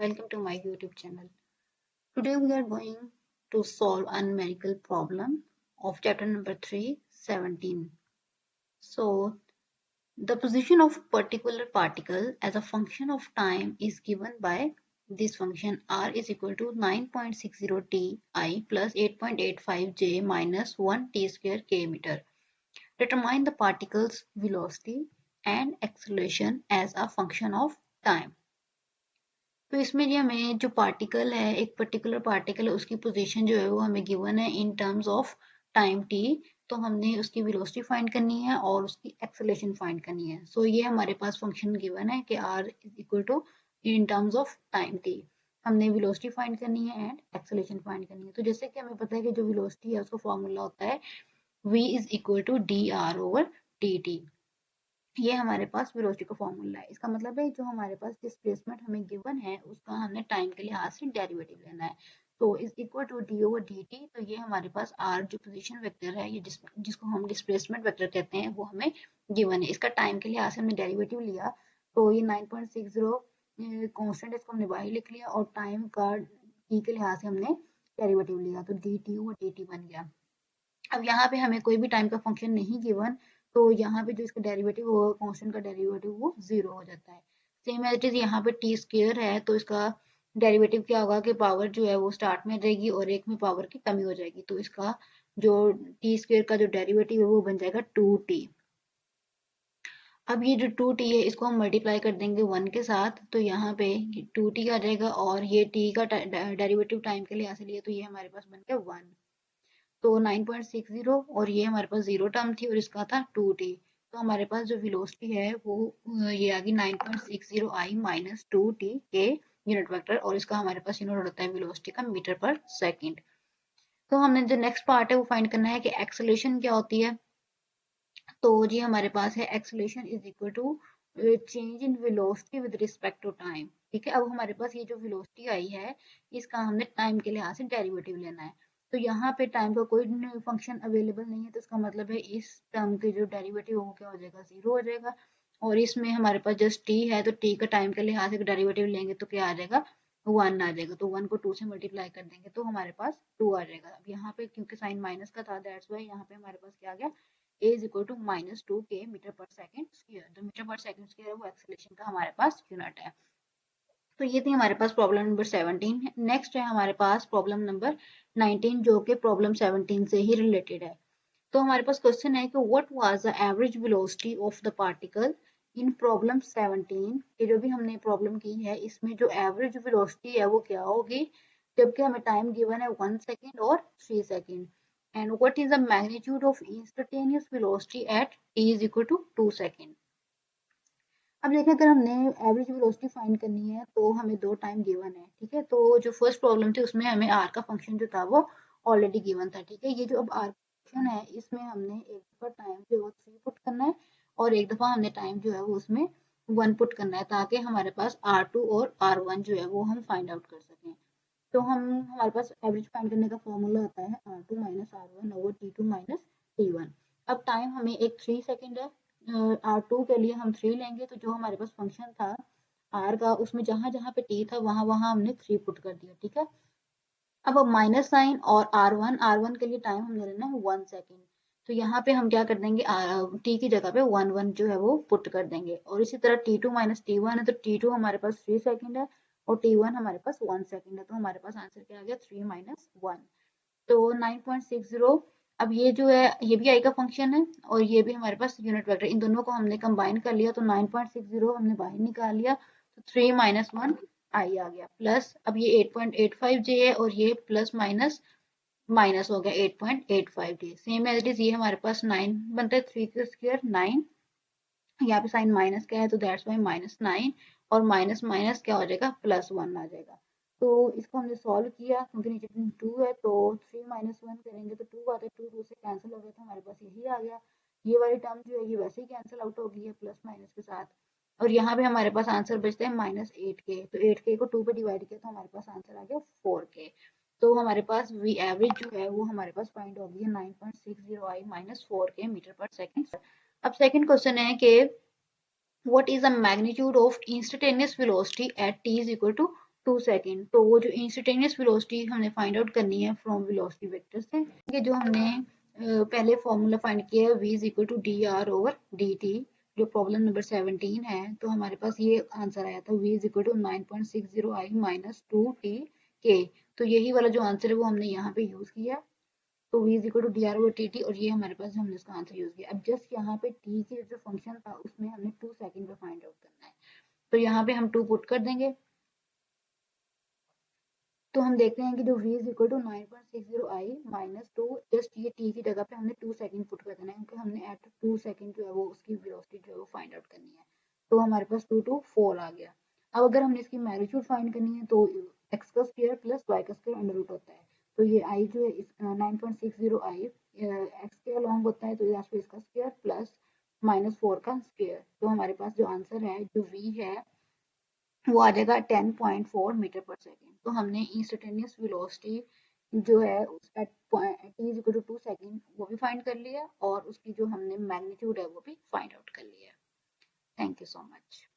welcome to my YouTube channel. Today we are going to solve a numerical problem of chapter number 3, 17. So, the position of particular particle as a function of time is given by this function r is equal to 9.60 t I plus 8.85 j minus 1 t square k meter. Determine the particle's velocity and acceleration as a function of time. तो इसमें जी हमें जो particle है, एक particular particle है, उसकी position जो है वो हमें गिवन है इन टर्म्स ऑफ टाइम टी। तो हमने उसकी वेलोसिटी फाइंड करनी है और उसकी एक्सेलरेशन फाइंड करनी है। सो ये हमारे पास फंक्शन गिवन है कि r is equal to in terms of time t. हमने वेलोसिटी फाइंड करनी है एंड एक्सेलरेशन फाइंड करनी है। तो जैसे कि हमें पता है कि जो वेलोसिटी है उसका फॉर्मूला होता है v is equal to d r over d t. ये हमारे पास वेलोसिटी का फॉर्मूला है। इसका मतलब है जो हमारे पास डिस्प्लेसमेंट हमें गिवन है उसका हमने टाइम के लिहाज से डेरिवेटिव लेना है। तो is equal to d over d t. तो ये हमारे पास आर जो पोजीशन वेक्टर है, ये जिसको हम डिस्प्लेसमेंट वेक्टर कहते हैं, वो हमें गिवन है। इसका टाइम के लिहाज से हमने डेरिवेटिव लिया तो ये 9.60 कॉन्स्टेंट, इसको हमने वाई लिख लिया और टाइम का टी के लिहाज से हमने डेरिवेटिव लिया तो D T over d T बन गया। अब यहाँ पे हमें कोई भी टाइम का फंक्शन नहीं गिवन, तो यहाँ पे जो इसका डेरिवेटिव होगा, कांस्टेंट का डेरिवेटिव, वो 0 हो जाता है। सेम एज इट इज यहाँ पे टी स्क्वायर है तो इसका डेरिवेटिव क्या होगा कि पावर जो है वो स्टार्ट में रहेगी और एक में पावर की कमी हो जाएगी। तो इसका जो टी स्क्वायर का जो डेरिवेटिव है वो बन जाएगा 2t। अब ये जो 2t है इसको हम मल्टीप्लाई कर देंगे 1 के साथ, तो यहाँ पे 2t आ जाएगा और ये t का डेरिवेटिव टाइम के लिए ऐसे लिए तो ये हमारे पास बन गया 1। तो 9.60 और ये हमारे पास 0 टर्म थी और इसका था 2t। तो हमारे पास जो वेलोसिटी है वो ये आ गई 9.60 i माइनस 2t के यूनिट वेक्टर, और इसका हमारे पास यूनिट होता है वेलोसिटी का मीटर पर सेकंड। तो हमने जो नेक्स्ट पार्ट है वो फाइंड करना है कि एक्सेलरेशन क्या होती है। तो जी हमारे पास है acceleration is equal to change in velocity with respect to time. ठीक है, अब हमारे पास ये जो वेलोसिटी आई है इसका हमने टाइम के लिहाज से डेरिवेटिव लेना है। तो यहाँ पे टाइम का कोई फंक्शन अवेलेबल नहीं है, तो इसका मतलब है इस टर्म के जो डेरिवेटिव हो क्या हो जाएगा, 0 हो जाएगा। और इसमें हमारे पास जस्ट टी है तो टी का टाइम के लिहाज से डेरिवेटिव लेंगे तो क्या आ जाएगा, 1 आ जाएगा। तो 1 को 2 से मल्टीप्लाई कर देंगे तो हमारे पास 2 आ जाएगा। अब यहाँ पे क्योंकि साइन माइनस का था, दैट्स वाई यहाँ पे हमारे पास क्या आ गया, a is equal to minus 2k metre पर सेकंड स्क्वायर। जो मीटर पर सेकंड स्क्वायर है वो एक्सेलरेशन का हमारे पास यूनिट है। तो ये थी हमारे पास प्रॉब्लम नंबर 17। नेक्स्ट है हमारे पास प्रॉब्लम नंबर 19 जो कि प्रॉब्लम 17 से ही रिलेटेड है। तो हमारे पास क्वेश्चन है कि what was the average velocity of the particle in problem 17। ये जो भी हमने प्रॉब्लम की है इसमें जो एवरेज वेलोसिटी है वो क्या होगी, जबकि हमें टाइम गिवन है 1 सेकेंड और 3 second. and what is the magnitude of instantaneous velocity at t is equal to 2 second। अब देखिए अगर हमने एवरेज वेलोसिटी फाइंड करनी है तो हमें दो टाइम गिवन है। ठीक है, तो जो फर्स्ट प्रॉब्लम थी उसमें हमें आर का फंक्शन जो था वो ऑलरेडी गिवन था। ठीक है, ये जो अब आर फंक्शन है इसमें हमने एक दफा टाइम जो है वो 3 पुट करना है और एक दफा हमने टाइम जो है वो उसमें 1 पुट करना है, ताकि हमारे पास R2 और R1 जो है वो हम फाइंड आउट कर सकें। तो हमारे पास एवरेज फाइंड करने का फॉर्मूला होता है R2 minus R1 over T2 minus T1। अब टाइम हमें एक 3 सेकेंड है, R2 के लिए हम 3 लेंगे तो जो हमारे पास फंक्शन था R का उसमें जहां जहां पे T था वहां वहां हमने 3 पुट कर दिया। ठीक है, अब माइनस साइन और R1 के लिए टाइम हमने लेना है 1 सेकेंड। तो यहाँ पे हम क्या कर देंगे, टी की जगह पे 1 जो है वो पुट कर देंगे। और इसी तरह T2 माइनस T1 है तो T2 हमारे पास 3 सेकेंड है और T1 हमारे पास 1 सेकेंड है। तो हमारे पास आंसर क्या आ गया, 3 माइनस 1। तो 9.60। अब ये जो है ये भी आई का फंक्शन है और ये भी हमारे पास यूनिट वेक्टर, इन दोनों को हमने कंबाइन कर लिया तो 9.60 हमने बाहर निकाल लिया तो 3 माइनस 1 आई आ गया, प्लस अब ये 8.85 जे है और ये प्लस माइनस माइनस हो गया 8.85 जे। सेम एज इट इज ये हमारे पास 9 बनता है, 3 का स्क्वायर 9, यहाँ पे साइन माइनस का है तो दैट्स वाई माइनस 9 और माइनस माइनस क्या हो जाएगा, प्लस 1 आ जाएगा। तो इसको हमने सॉल्व किया क्योंकि नीचे 2 है तो 3 माइनस 1 करेंगे तो 2 आता है, 2 2 से कैंसिल हो गया तो हमारे पास यही आ गया। ये वाली टर्म जो है ये वैसे ही कैंसिल आउट हो गई है प्लस माइनस के साथ, और यहाँ पे हमारे पास आंसर बचता है माइनस 8k। तो 8k को 2 पे डिवाइड किया तो हमारे पास आंसर आ गया 4k। तो हमारे पास वी एवरेज जो है वो हमारे पास फाइंड हो गई है 9.60 i माइनस 4k मीटर पर सेकेंड। अब सेकेंड क्वेश्चन है कि what is the magnitude of instantaneous velocity at t is equal to 2 second. तो वो जो इंस्टेंटेनियस वेलोसिटी हमने फाइंड आउट करनी है फ्रॉम वेलोसिटी वेक्टर से, ये जो हमने पहले फॉर्मूला फाइंड किया है v is equal to d r over d t, जो प्रॉब्लम नंबर 17 है। तो हमारे पास ये आंसर आया था v is equal to 9.60 i minus 2 t k. तो यही वाला जो आंसर है वो हमने यहाँ पे यूज किया। तो v is equal to d r over t t, और ये हमारे पास हमने इसका आंसर यूज किया। अब जस्ट यहाँ पे t के जो फंक्शन था उसमें हमने 2 सेकेंड पे फाइंड आउट करना है, तो यहाँ पे हम 2 पुट कर देंगे। तो हम देखते हैं कि जो v is equal to 9.60 i minus 2, just ये t की जगह पे हमने 2 सेकंड पुट कर देना है, क्योंकि हमने एट 2 सेकंड जो है वो उसकी वेलोसिटी जो है वो फाइंड आउट करनी है। तो हमारे पास 2 to 4 आ गया। अब अगर हमने इसकी मैग्नीट्यूड फाइंड करनी है तो x का स्क्वायर प्लस y का स्क्वायर अंडर रूट होता है। तो ये i जो है 9.60 i x के अलॉन्ग होता है, तो इसका स्क्वायर प्लस -4 का स्क्वायर। तो हमारे पास जो आंसर है, जो v है, वो आ जाएगा 10.4 मीटर पर सेकेंड। तो हमने इंस्टेंटेनियस वेलोसिटी जो है at t is equal to 2 second वो भी फाइंड कर लिया, और उसकी जो हमने मैग्नीट्यूड है वो भी फाइंड आउट कर लिया। Thank you so much.